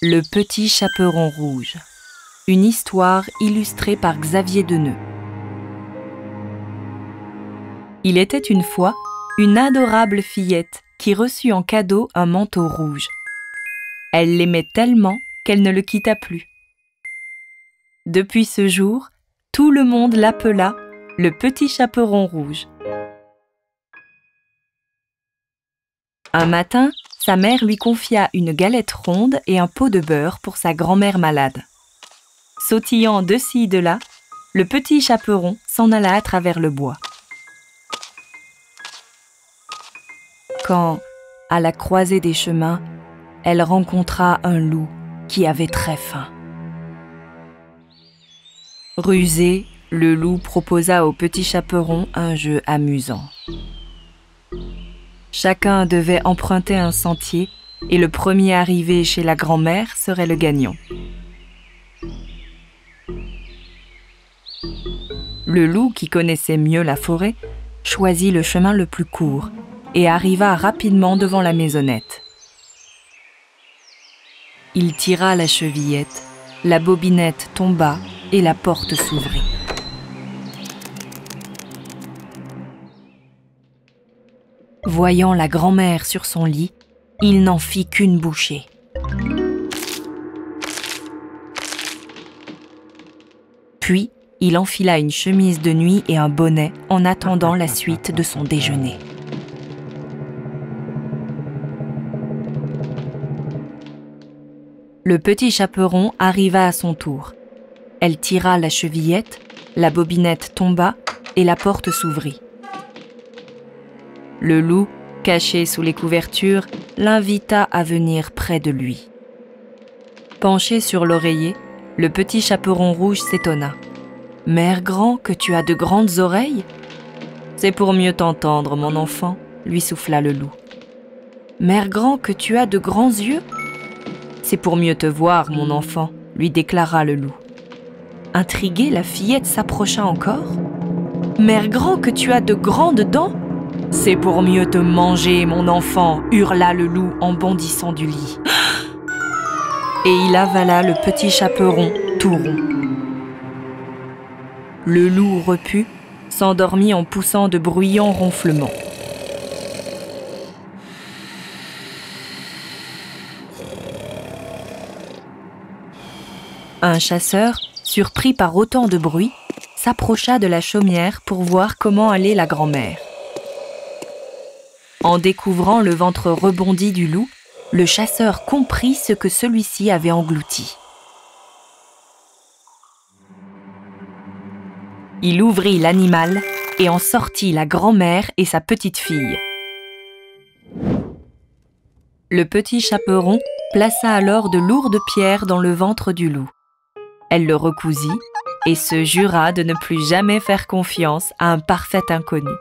Le petit chaperon rouge. Une histoire illustrée par Xavier Deneux. Il était une fois une adorable fillette qui reçut en cadeau un manteau rouge. Elle l'aimait tellement qu'elle ne le quitta plus. Depuis ce jour, tout le monde l'appela le petit chaperon rouge. Un matin, sa mère lui confia une galette ronde et un pot de beurre pour sa grand-mère malade. Sautillant de ci de là, le petit chaperon s'en alla à travers le bois. Quand, à la croisée des chemins, elle rencontra un loup qui avait très faim. Rusé, le loup proposa au petit chaperon un jeu amusant. Chacun devait emprunter un sentier et le premier arrivé chez la grand-mère serait le gagnant. Le loup, qui connaissait mieux la forêt, choisit le chemin le plus court et arriva rapidement devant la maisonnette. Il tira la chevillette, la bobinette tomba et la porte s'ouvrit. Voyant la grand-mère sur son lit, il n'en fit qu'une bouchée. Puis, il enfila une chemise de nuit et un bonnet en attendant la suite de son déjeuner. Le petit chaperon arriva à son tour. Elle tira la chevillette, la bobinette tomba et la porte s'ouvrit. Le loup, caché sous les couvertures, l'invita à venir près de lui. Penché sur l'oreiller, le petit chaperon rouge s'étonna. « Mère grand, que tu as de grandes oreilles ?»« C'est pour mieux t'entendre, mon enfant, » lui souffla le loup. « Mère grand, que tu as de grands yeux ?»« C'est pour mieux te voir, mon enfant, » lui déclara le loup. Intriguée, la fillette s'approcha encore. « Mère grand, que tu as de grandes dents ?»« C'est pour mieux te manger, mon enfant, » hurla le loup en bondissant du lit. Et il avala le petit chaperon tout rond. Le loup repu s'endormit en poussant de bruyants ronflements. Un chasseur, surpris par autant de bruit, s'approcha de la chaumière pour voir comment allait la grand-mère. En découvrant le ventre rebondi du loup, le chasseur comprit ce que celui-ci avait englouti. Il ouvrit l'animal et en sortit la grand-mère et sa petite-fille. Le petit chaperon plaça alors de lourdes pierres dans le ventre du loup. Elle le recousit et se jura de ne plus jamais faire confiance à un parfait inconnu.